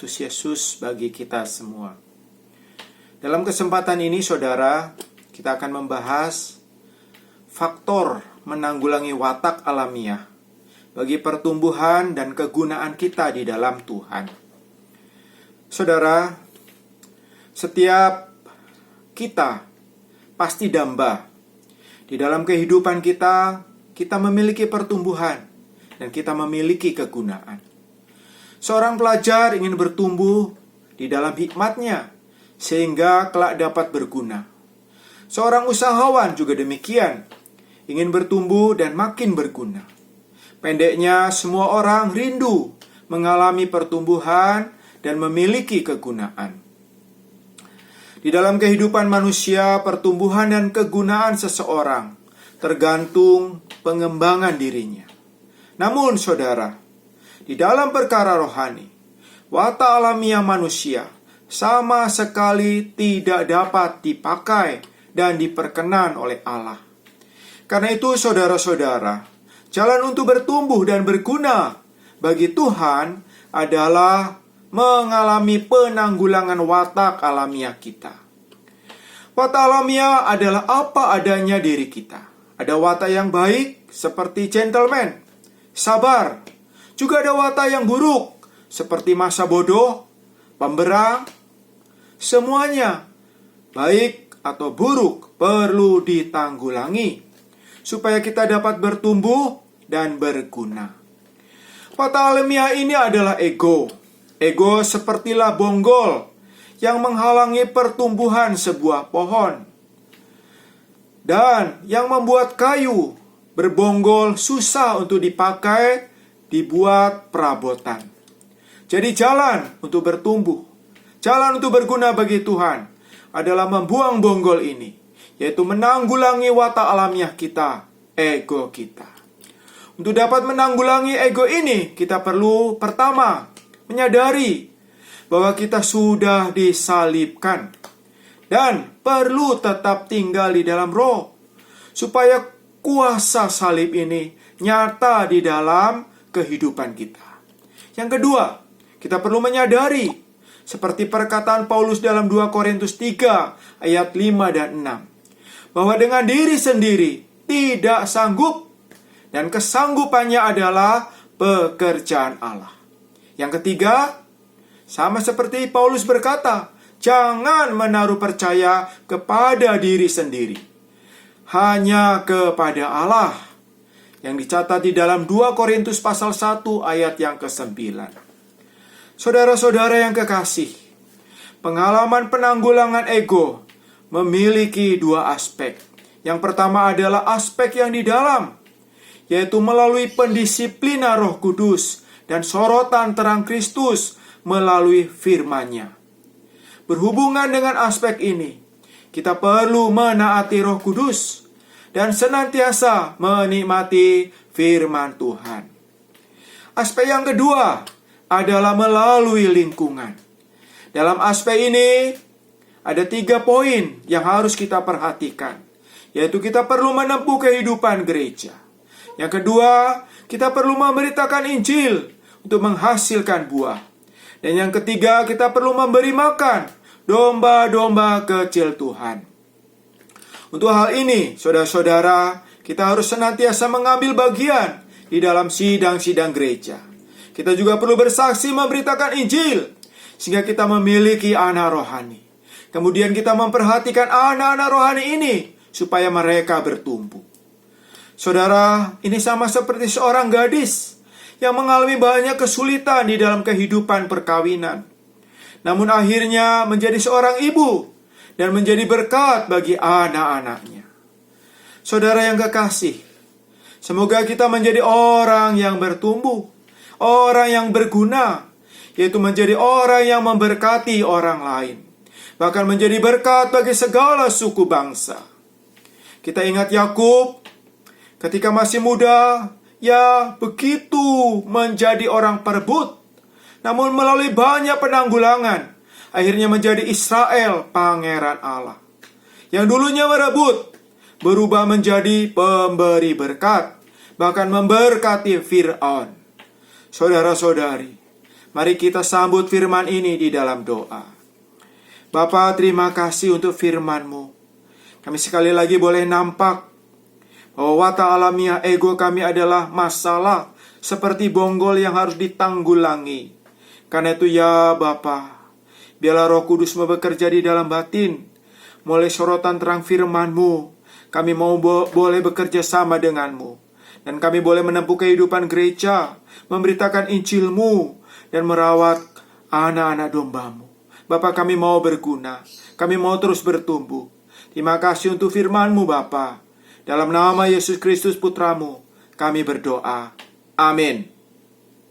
Kristus Yesus bagi kita semua. Dalam kesempatan ini, saudara, kita akan membahas faktor menanggulangi watak alamiah bagi pertumbuhan dan kegunaan kita di dalam Tuhan. Saudara, setiap kita pasti damba. Di dalam kehidupan kita memiliki pertumbuhan dan kita memiliki kegunaan. Seorang pelajar ingin bertumbuh di dalam hikmatnya sehingga kelak dapat berguna. Seorang usahawan juga demikian, ingin bertumbuh dan makin berguna. Pendeknya, semua orang rindu mengalami pertumbuhan dan memiliki kegunaan. Di dalam kehidupan manusia, pertumbuhan dan kegunaan seseorang tergantung pengembangan dirinya. Namun, saudara, di dalam perkara rohani, watak alamiah manusia sama sekali tidak dapat dipakai dan diperkenan oleh Allah. Karena itu, saudara-saudara, jalan untuk bertumbuh dan berguna bagi Tuhan adalah mengalami penanggulangan watak alamiah kita. Watak alamiah adalah apa adanya diri kita. Ada watak yang baik seperti gentleman, sabar. Juga ada watak yang buruk seperti masa bodoh, pemberang. Semuanya, baik atau buruk, perlu ditanggulangi supaya kita dapat bertumbuh dan berguna. Watak alamiah ini adalah ego. Ego sepertilah bonggol yang menghalangi pertumbuhan sebuah pohon dan yang membuat kayu berbonggol susah untuk dipakai, dibuat perabotan. Jadi jalan untuk bertumbuh, jalan untuk berguna bagi Tuhan adalah membuang bonggol ini, yaitu menanggulangi watak alamiah kita, ego kita. Untuk dapat menanggulangi ego ini, kita perlu pertama menyadari bahwa kita sudah disalibkan dan perlu tetap tinggal di dalam roh supaya kuasa salib ini nyata di dalam kehidupan kita. Yang kedua, kita perlu menyadari seperti perkataan Paulus dalam 2 Korintus 3 ayat 5 dan 6 bahwa dengan diri sendiri tidak sanggup dan kesanggupannya adalah pekerjaan Allah. Yang ketiga, sama seperti Paulus berkata, jangan menaruh percaya kepada diri sendiri, hanya kepada Allah. Yang dicatat di dalam 2 Korintus pasal 1 ayat yang ke-9. Saudara-saudara yang kekasih, pengalaman penanggulangan ego memiliki dua aspek. Yang pertama adalah aspek yang di dalam, yaitu melalui pendisiplinan Roh Kudus dan sorotan terang Kristus melalui firman-Nya. Berhubungan dengan aspek ini, kita perlu menaati Roh Kudus dan senantiasa menikmati firman Tuhan. Aspek yang kedua adalah melalui lingkungan. Dalam aspek ini, ada 3 poin yang harus kita perhatikan, yaitu kita perlu menempuh kehidupan gereja. Yang kedua, kita perlu memberitakan Injil untuk menghasilkan buah. Dan yang ketiga, kita perlu memberi makan domba-domba kecil Tuhan. Untuk hal ini, saudara-saudara, kita harus senantiasa mengambil bagian di dalam sidang-sidang gereja. Kita juga perlu bersaksi memberitakan Injil, sehingga kita memiliki anak rohani. Kemudian kita memperhatikan anak-anak rohani ini, supaya mereka bertumbuh. Saudara, ini sama seperti seorang gadis yang mengalami banyak kesulitan di dalam kehidupan perkawinan. Namun akhirnya menjadi seorang ibu dan menjadi berkat bagi anak-anaknya. Saudara yang kekasih, semoga kita menjadi orang yang bertumbuh, orang yang berguna, yaitu menjadi orang yang memberkati orang lain, bahkan menjadi berkat bagi segala suku bangsa. Kita ingat Yakub ketika masih muda, ya begitu menjadi orang perebut, namun melalui banyak penanggulangan, akhirnya menjadi Israel, pangeran Allah. Yang dulunya merebut, berubah menjadi pemberi berkat, bahkan memberkati Fir'aun. Saudara-saudari, Mari kita sambut firman ini di dalam doa. Bapa, terima kasih untuk firman-Mu. Kami sekali lagi boleh nampak bahwa watak alamiah ego kami adalah masalah seperti bonggol yang harus ditanggulangi. Karena itu ya Bapa, biarlah Roh Kudus bekerja di dalam batin. Mulai sorotan terang firman-Mu, kami mau boleh bekerja sama dengan-Mu. Dan kami boleh menempuh kehidupan gereja, memberitakan Injil-Mu, dan merawat anak-anak domba-Mu. Bapa, kami mau berguna, kami mau terus bertumbuh. Terima kasih untuk firman-Mu Bapa. Dalam nama Yesus Kristus Putra-Mu, kami berdoa. Amin.